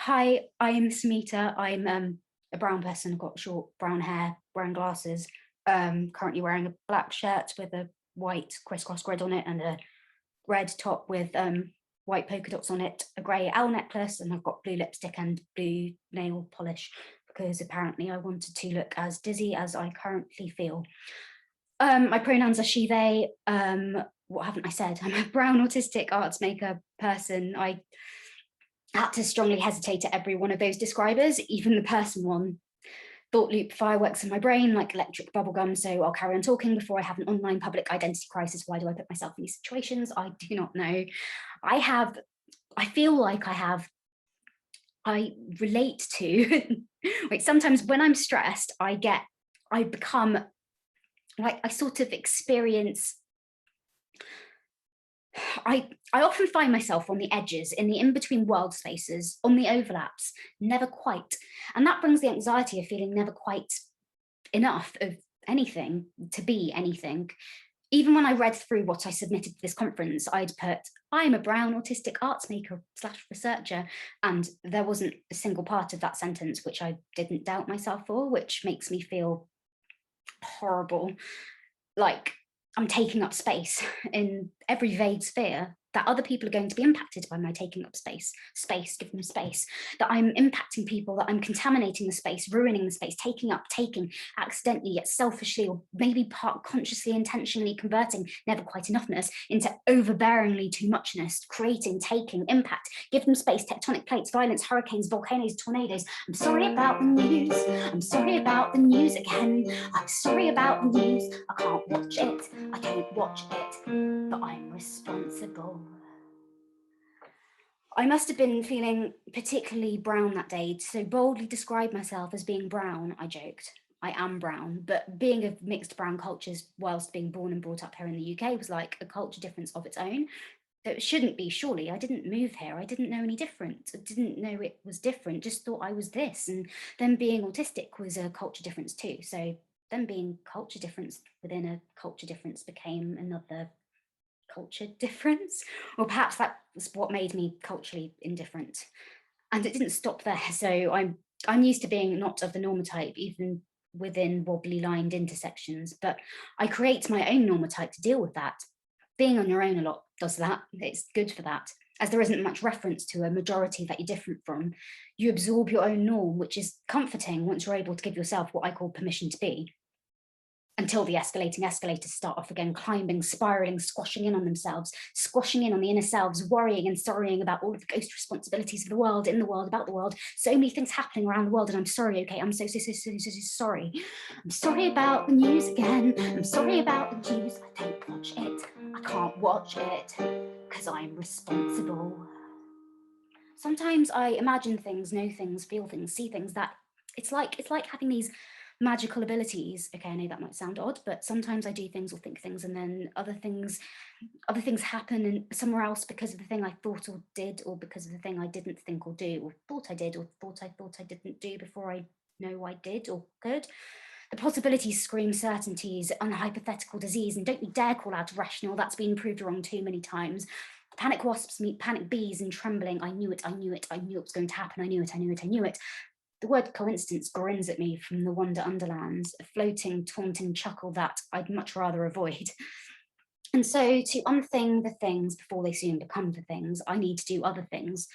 Hi, I'm Smita. I'm a brown person. I've got short brown hair, brown glasses. Currently wearing a black shirt with a white crisscross grid on it and a red top with white polka dots on it, a grey owl necklace, and I've got blue lipstick and blue nail polish because apparently I wanted to look as dizzy as I currently feel. My pronouns are she, they. What haven't I said? I'm a brown autistic arts maker person. I had to strongly hesitate at every one of those describers, even the person one. Thought loop fireworks in my brain like electric bubblegum, so I'll carry on talking before I have an online public identity crisis. Why do I put myself in these situations? I do not know. I feel like I relate to, like sometimes when I'm stressed, I become like, I sort of experience I often find myself on the edges, in the in-between world spaces, on the overlaps, never quite. And that brings the anxiety of feeling never quite enough of anything to be anything. Even when I read through what I submitted to this conference, I'd put, I'm a brown autistic arts maker / researcher. And there wasn't a single part of that sentence which I didn't doubt myself for, which makes me feel horrible. Like I'm taking up space in every vague sphere, that other people are going to be impacted by my taking up space, give them space, that I'm impacting people, that I'm contaminating the space, ruining the space, taking, accidentally yet selfishly, or maybe part consciously, intentionally converting never quite enoughness into overbearingly too muchness, creating, taking, impact, give them space, tectonic plates, violence, hurricanes, volcanoes, tornadoes. I'm sorry about the news, I'm sorry about the news again, I'm sorry about the news, I can't watch it, I don't watch it, but I'm responsible. I must have been feeling particularly brown that day to so boldly describe myself as being brown, I joked. I am brown, but being of mixed brown cultures whilst being born and brought up here in the UK was like a culture difference of its own. That shouldn't be, surely. I didn't move here. I didn't know any different. I didn't know it was different, just thought I was this. And then being autistic was a culture difference too. So then being culture difference within a culture difference became another culture difference, or perhaps that was what made me culturally indifferent. And it didn't stop there. So I'm used to being not of the normotype, even within wobbly lined intersections, but I create my own normotype to deal with that. Being on your own a lot does that. It's good for that. As there isn't much reference to a majority that you're different from, you absorb your own norm, which is comforting once you're able to give yourself what I call permission to be, until the escalating escalators start off again, climbing, spiraling, squashing in on themselves, squashing in on the inner selves, worrying and sorrying about all of the ghost responsibilities of the world, in the world, about the world. So many things happening around the world, and I'm sorry, okay? I'm so sorry. I'm sorry about the news again. I'm sorry about the news. I don't watch it. I can't watch it because I'm responsible. Sometimes I imagine things, know things, feel things, see things that it's like having these magical abilities. Okay, I know that might sound odd, but sometimes I do things or think things, and then other things happen and somewhere else because of the thing I thought or did, or because of the thing I didn't think or do, or thought I did, or thought I didn't do before I know I did or could. The possibilities scream certainties and hypothetical disease, and don't you dare call out irrational. That's been proved wrong too many times. Panic wasps meet panic bees in trembling. I knew it was going to happen. I knew it. The word coincidence grins at me from the wonder underlands, a floating, taunting chuckle that I'd much rather avoid. And so to unthing the things before they soon become the things, I need to do other things,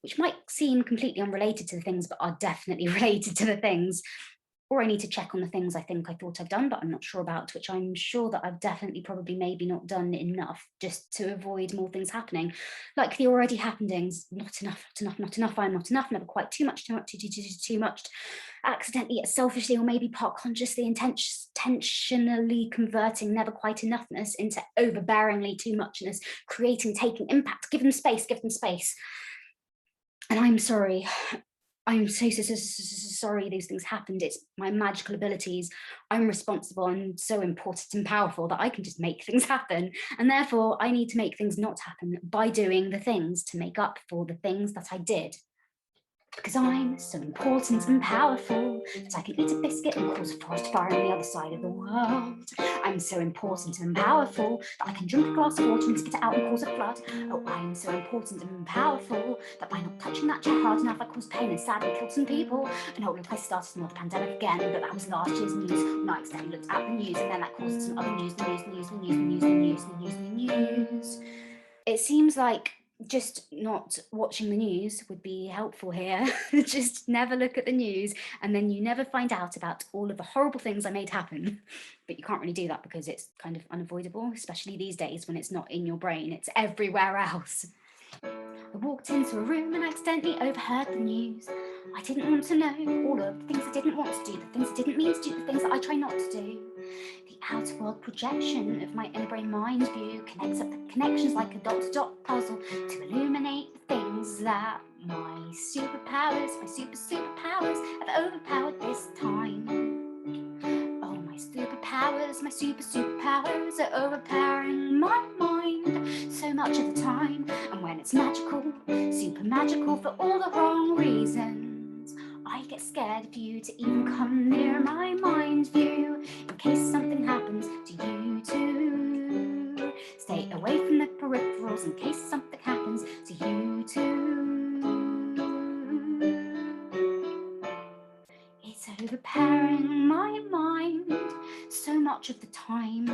which might seem completely unrelated to the things, but are definitely related to the things. Or I need to check on the things I think I thought I've done, but I'm not sure about, which I'm sure that I've definitely probably maybe not done enough, just to avoid more things happening. Like the already happenings, not enough, I'm not enough, never quite too much, too much, accidentally yet selfishly, or maybe part consciously, intentionally converting never quite enoughness into overbearingly too muchness, creating, taking, impact, give them space. And I'm sorry. I'm so sorry these things happened. It's my magical abilities. I'm responsible and so important and powerful that I can just make things happen. And therefore, I need to make things not happen by doing the things to make up for the things that I did. Because I'm so important and powerful that I can eat a biscuit and cause a forest fire on the other side of the world. I'm so important and powerful that I can drink a glass of water and spit it out and cause a flood. Oh, I'm so important and powerful that by not touching that chair hard enough I caused pain and sadly killed some people. And oh look, I started another pandemic again, but that was last year's news when I accidentally looked at the news, and then that caused some other news, the news. It seems like just not watching the news would be helpful here. Just never look at the news, and then you never find out about all of the horrible things I made happen. But you can't really do that because it's kind of unavoidable, especially these days when it's not in your brain, it's everywhere else. I walked into a room and accidentally overheard the news. I didn't want to know all of the things I didn't want to do, the things I didn't mean to do, the things that I try not to do. The outer world projection of my inner brain mind view connects up the connections like a dot-to-dot puzzle to illuminate the things that my superpowers have overpowered this time. Oh, my superpowers are overpowering my mind so much of the time. And when it's magical, super magical for all the wrong reasons, I get scared of you to even come near my mind view, in case something happens to you too. Stay away from the peripherals in case something happens to you too. It's overpowering my mind so much of the time.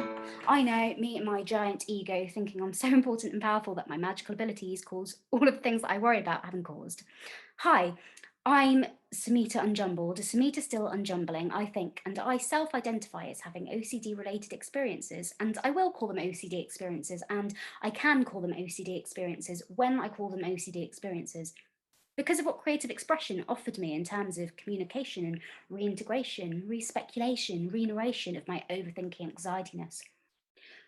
I know, me and my giant ego thinking I'm so important and powerful that my magical abilities cause all of the things that I worry about having caused. Hi, I'm Samita Unjumbled, Samita still unjumbling, I think, and I self-identify as having OCD-related experiences, and I will call them OCD experiences, and I can call them OCD experiences when I call them OCD experiences, because of what creative expression offered me in terms of communication and reintegration, respeculation, re-narration of my overthinking anxietyness.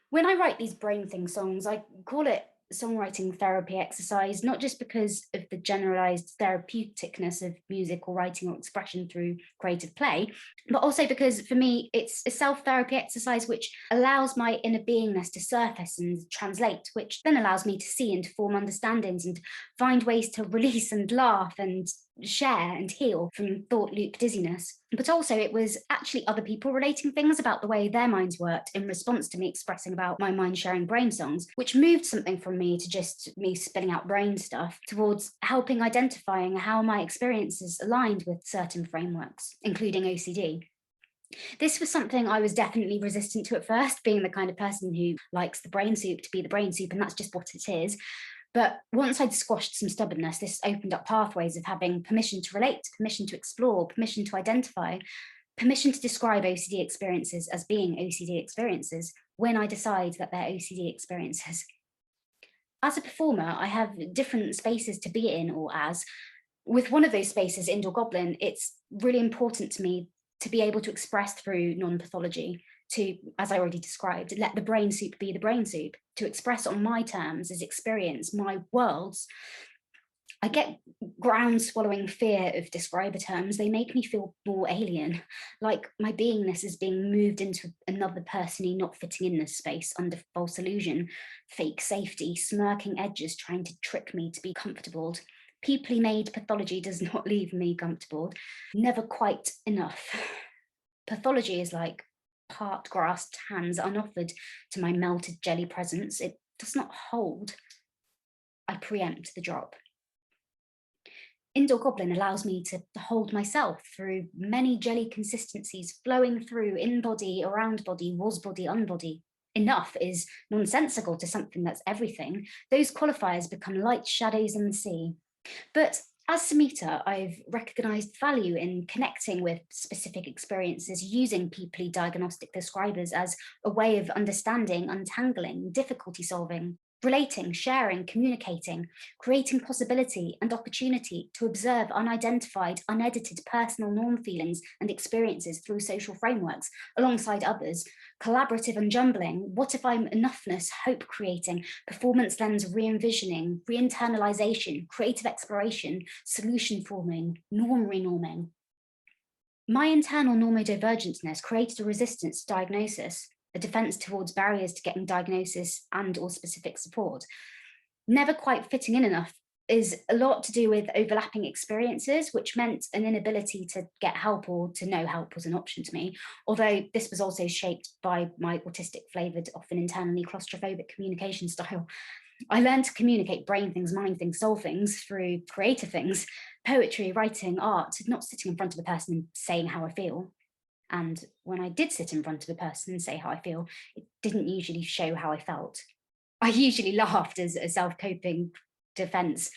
When I write these brain thing songs, I call it songwriting therapy exercise, not just because of the generalized therapeuticness of music or writing or expression through creative play, but also because for me, it's a self-therapy exercise which allows my inner beingness to surface and translate, which then allows me to see and to form understandings and find ways to release and laugh and share and heal from thought loop dizziness. But also it was actually other people relating things about the way their minds worked in response to me expressing about my mind sharing brain songs, which moved something from me to just me spitting out brain stuff towards helping identifying how my experiences aligned with certain frameworks, including OCD. This was something I was definitely resistant to at first, being the kind of person who likes the brain soup to be the brain soup, and that's just what it is. But once I'd squashed some stubbornness, this opened up pathways of having permission to relate, permission to explore, permission to identify, permission to describe OCD experiences as being OCD experiences when I decide that they're OCD experiences. As a performer, I have different spaces to be in or as. With one of those spaces, Indoor Goblin, it's really important to me to be able to express through non-pathology, to, as I already described, let the brain soup be the brain soup, to express on my terms as experience, my worlds. I get ground swallowing fear of describer terms. They make me feel more alien, like my beingness is being moved into another person not fitting in this space under false illusion, fake safety, smirking edges trying to trick me to be comfortable. Peoply made pathology does not leave me comfortable, never quite enough. Pathology is like part grasped hands unoffered to my melted jelly presence. It does not hold. I preempt the drop. Indoor Goblin allows me to hold myself through many jelly consistencies flowing through in body, around body, was body, unbody. Enough is nonsensical to something that's everything. Those qualifiers become light shadows in the sea. But as Samita, I've recognised value in connecting with specific experiences using peoply diagnostic describers as a way of understanding, untangling, difficulty solving, relating, sharing, communicating, creating possibility and opportunity to observe unidentified, unedited personal norm feelings and experiences through social frameworks alongside others, collaborative unjumbling, what if I'm enoughness, hope creating, performance lens re-envisioning, re-internalization, creative exploration, solution forming, norm renorming. My internal normodivergentness created a resistance to diagnosis, a defense towards barriers to getting diagnosis and or specific support, never quite fitting in enough is a lot to do with overlapping experiences, which meant an inability to get help or to know help was an option to me. Although this was also shaped by my autistic flavoured, often internally claustrophobic communication style. I learned to communicate brain things, mind things, soul things through creative things, poetry, writing, art, not sitting in front of a person and saying how I feel. And when I did sit in front of a person and say how I feel, it didn't usually show how I felt. I usually laughed as a self-coping defense.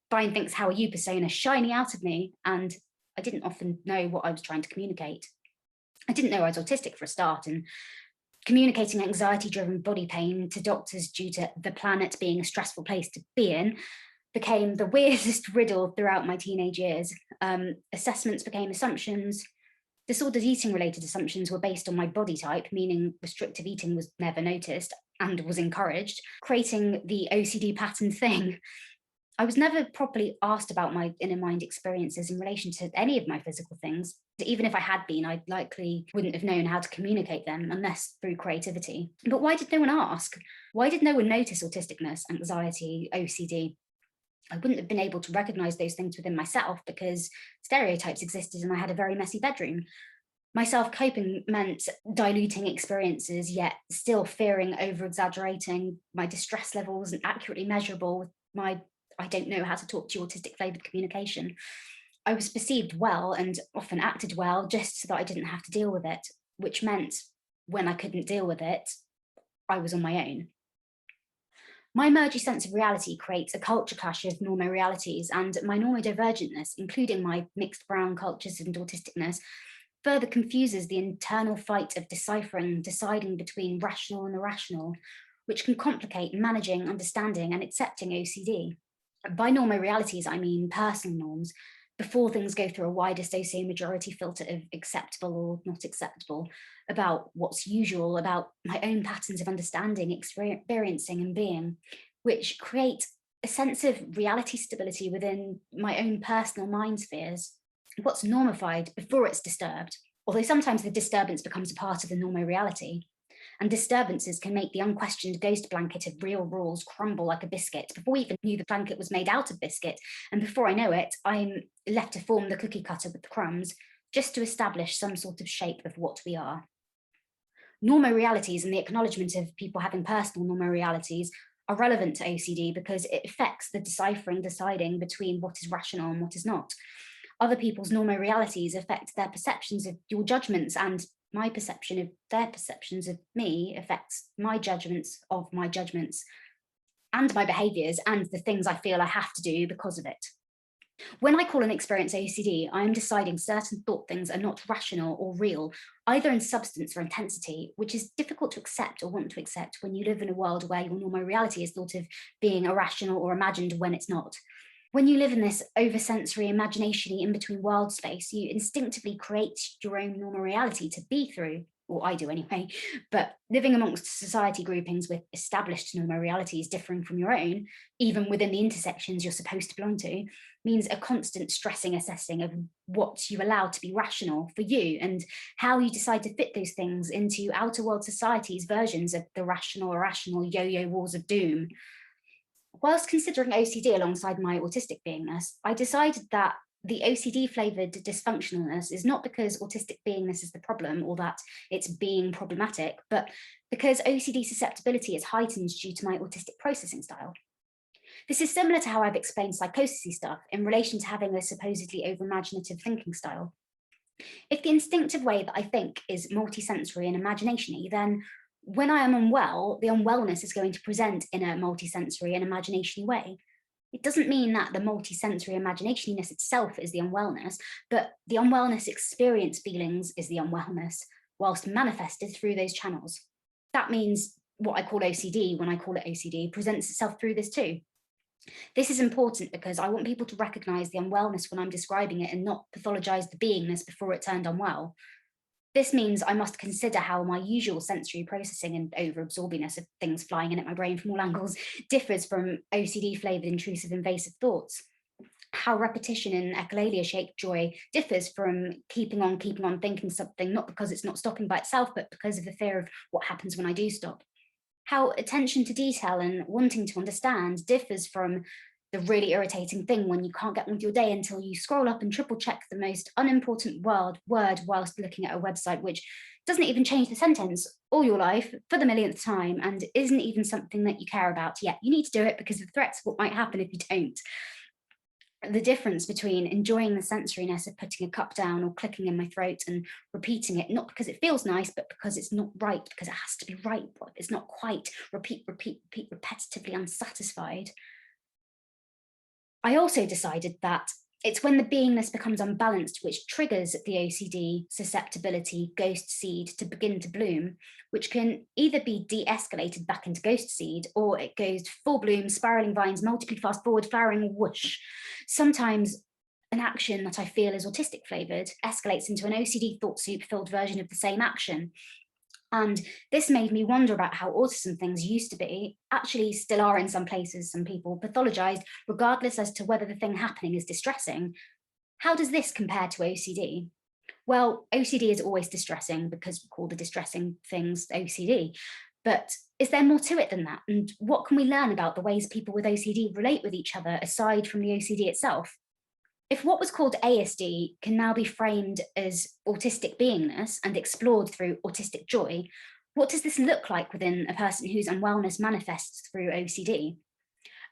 Brian thinks, how are you persona shining out of me? And I didn't often know what I was trying to communicate. I didn't know I was autistic for a start, and communicating anxiety-driven body pain to doctors due to the planet being a stressful place to be in became the weirdest riddle throughout my teenage years. Assessments became assumptions. Disordered eating related assumptions were based on my body type, meaning restrictive eating was never noticed and was encouraged, creating the OCD pattern thing. I was never properly asked about my inner mind experiences in relation to any of my physical things. Even if I had been, I likely wouldn't have known how to communicate them unless through creativity. But why did no one ask? Why did no one notice autisticness, anxiety, OCD? I wouldn't have been able to recognize those things within myself because stereotypes existed and I had a very messy bedroom. My self-coping meant diluting experiences, yet still fearing over-exaggerating. My distress level wasn't accurately measurable with my I don't know how to talk to you autistic flavoured communication. I was perceived well and often acted well just so that I didn't have to deal with it, which meant when I couldn't deal with it, I was on my own. My mergy sense of reality creates a culture clash of normo-realities, and my normodivergentness, including my mixed brown cultures and autisticness, further confuses the internal fight of deciphering, deciding between rational and irrational, which can complicate managing, understanding, and accepting OCD. By normo-realities, I mean personal norms, before things go through a wider socio-majority filter of acceptable or not acceptable, about what's usual, about my own patterns of understanding, experiencing and being, which create a sense of reality stability within my own personal mind spheres. What's normified before it's disturbed, although sometimes the disturbance becomes a part of the normo-reality. And disturbances can make the unquestioned ghost blanket of real rules crumble like a biscuit before we even knew the blanket was made out of biscuit. And before I know it, I'm left to form the cookie cutter with the crumbs, just to establish some sort of shape of what we are. Normo-realities and the acknowledgement of people having personal normo-realities are relevant to OCD because it affects the deciphering, deciding between what is rational and what is not. Other people's normo-realities affect their perceptions of your judgments, and my perception of their perceptions of me affects my judgments of my judgments and my behaviours and the things I feel I have to do because of it. When I call an experience OCD, I am deciding certain thought things are not rational or real, either in substance or intensity, which is difficult to accept or want to accept when you live in a world where your normal reality is thought of being irrational or imagined when it's not. When you live in this oversensory, imagination-y in-between world space, you instinctively create your own normal reality to be through, or I do anyway, but living amongst society groupings with established normal realities differing from your own, even within the intersections you're supposed to belong to, means a constant stressing assessing of what you allow to be rational for you and how you decide to fit those things into outer world society's versions of the rational, irrational yo-yo wars of doom. Whilst considering OCD alongside my autistic beingness, I decided that the OCD flavoured dysfunctionalness is not because autistic beingness is the problem or that it's being problematic, but because OCD susceptibility is heightened due to my autistic processing style. This is similar to how I've explained psychosis stuff in relation to having a supposedly over-imaginative thinking style. If the instinctive way that I think is multisensory and imagination-y, then when I am unwell, the unwellness is going to present in a multisensory and imagination way. It doesn't mean that the multisensory imaginationiness itself is the unwellness, but the unwellness experience feelings is the unwellness, whilst manifested through those channels. That means what I call OCD, when I call it OCD, presents itself through this too. This is important because I want people to recognise the unwellness when I'm describing it and not pathologise the beingness before it turned unwell. This means I must consider how my usual sensory processing and over-absorbiness of things flying in at my brain from all angles differs from OCD-flavoured intrusive invasive thoughts. How repetition in echolalia-shaped joy differs from keeping on thinking something, not because it's not stopping by itself, but because of the fear of what happens when I do stop. How attention to detail and wanting to understand differs from The really irritating thing when you can't get on with your day until you scroll up and triple check the most unimportant word whilst looking at a website, which doesn't even change the sentence all your life for the millionth time and isn't even something that you care about yet. You need to do it because of the threats of what might happen if you don't. The difference between enjoying the sensoriness of putting a cup down or clicking in my throat and repeating it, not because it feels nice, but because it's not right, because it has to be right. But if it's not quite, repeat, repeat, repeat, repetitively unsatisfied. I also decided that it's when the beingness becomes unbalanced which triggers the OCD susceptibility ghost seed to begin to bloom, which can either be de-escalated back into ghost seed, or it goes full bloom, spiraling vines, multiply fast forward, flowering whoosh. Sometimes an action that I feel is autistic flavored escalates into an OCD thought soup filled version of the same action. And this made me wonder about how autism things used to be, actually still are in some places, some people, pathologized, regardless as to whether the thing happening is distressing. How does this compare to OCD? Well, OCD is always distressing because we call the distressing things OCD. But is there more to it than that? And what can we learn about the ways people with OCD relate with each other aside from the OCD itself? If what was called ASD can now be framed as autistic beingness and explored through autistic joy, what does this look like within a person whose unwellness manifests through OCD?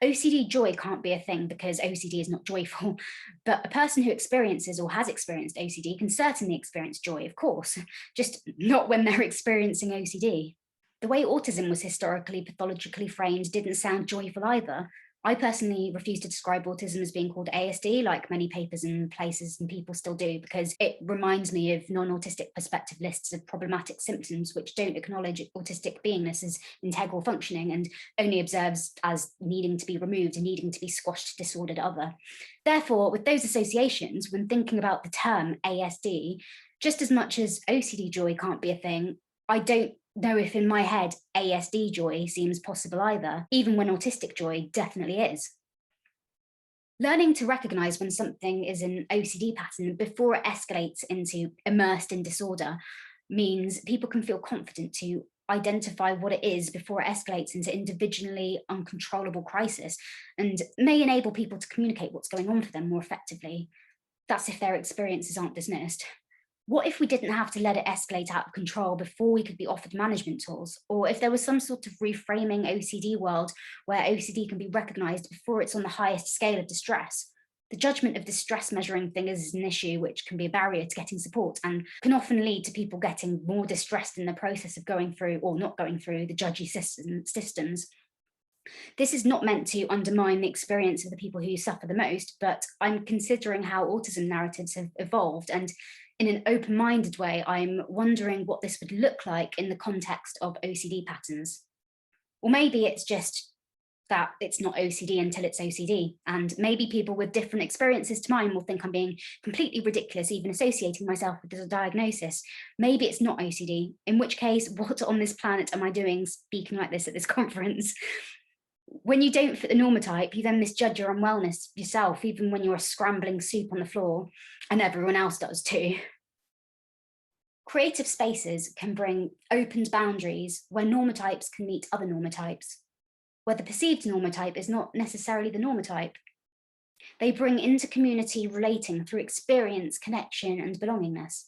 OCD joy can't be a thing because OCD is not joyful, but a person who experiences or has experienced OCD can certainly experience joy, of course, just not when they're experiencing OCD. The way autism was historically pathologically framed didn't sound joyful either. I personally refuse to describe autism as being called ASD, like many papers and places and people still do, because it reminds me of non-autistic perspective lists of problematic symptoms which don't acknowledge autistic beingness as integral functioning and only observes as needing to be removed and needing to be squashed, disordered other. Therefore, with those associations, when thinking about the term ASD, just as much as OCD joy can't be a thing, I don't know if in my head ASD joy seems possible either, even when autistic joy definitely is. Learning to recognize when something is an OCD pattern before it escalates into immersed in disorder means people can feel confident to identify what it is before it escalates into individually uncontrollable crisis, and may enable people to communicate what's going on for them more effectively. That's if their experiences aren't dismissed. What if we didn't have to let it escalate out of control before we could be offered management tools? Or if there was some sort of reframing OCD world where OCD can be recognized before it's on the highest scale of distress? The judgment of distress measuring thing is an issue which can be a barrier to getting support and can often lead to people getting more distressed in the process of going through or not going through the judgy systems. This is not meant to undermine the experience of the people who suffer the most, but I'm considering how autism narratives have evolved, and in an open-minded way, I'm wondering what this would look like in the context of OCD patterns. Or maybe it's just that it's not OCD until it's OCD, and maybe people with different experiences to mine will think I'm being completely ridiculous even associating myself with the diagnosis. Maybe it's not OCD, in which case, what on this planet am I doing speaking like this at this conference? When you don't fit the normotype, you then misjudge your unwellness yourself, even when you're a scrambling soup on the floor, and everyone else does too. Creative spaces can bring opened boundaries where normotypes can meet other normotypes, where the perceived normotype is not necessarily the normotype. They bring inter-community relating through experience, connection, and belongingness.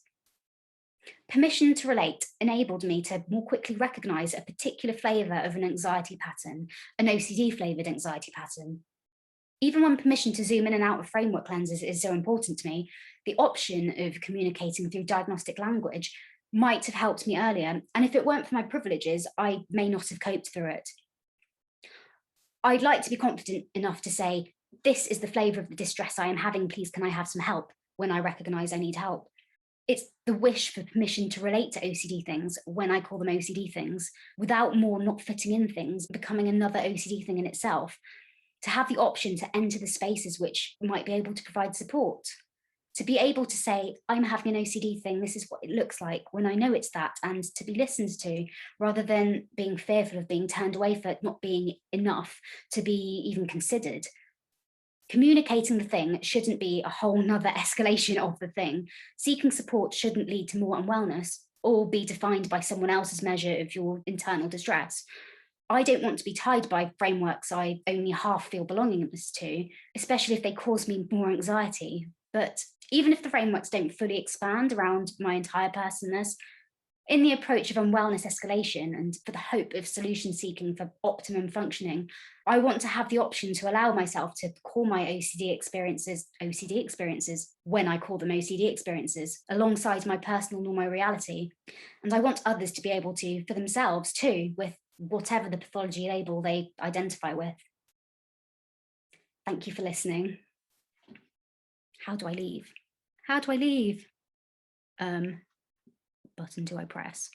Permission to relate enabled me to more quickly recognize a particular flavor of an anxiety pattern, an OCD flavored anxiety pattern. Even when permission to zoom in and out of framework lenses is so important to me, the option of communicating through diagnostic language might have helped me earlier, and if it weren't for my privileges, I may not have coped through it. I'd like to be confident enough to say, this is the flavor of the distress I am having, please can I have some help, when I recognize I need help. It's the wish for permission to relate to OCD things when I call them OCD things, without more not fitting in things becoming another OCD thing in itself, to have the option to enter the spaces which might be able to provide support, to be able to say, I'm having an OCD thing, this is what it looks like when I know it's that, and to be listened to, rather than being fearful of being turned away for it not being enough to be even considered. Communicating the thing shouldn't be a whole nother escalation of the thing. Seeking support shouldn't lead to more unwellness or be defined by someone else's measure of your internal distress. I don't want to be tied by frameworks I only half feel belongingness to, especially if they cause me more anxiety. But even if the frameworks don't fully expand around my entire personness, in the approach of unwellness escalation and for the hope of solution seeking for optimum functioning, I want to have the option to allow myself to call my OCD experiences when I call them OCD experiences, alongside my personal nor my reality. And I want others to be able to, for themselves too, with whatever the pathology label they identify with. Thank you for listening. How do I leave? How do I leave? Button do I press?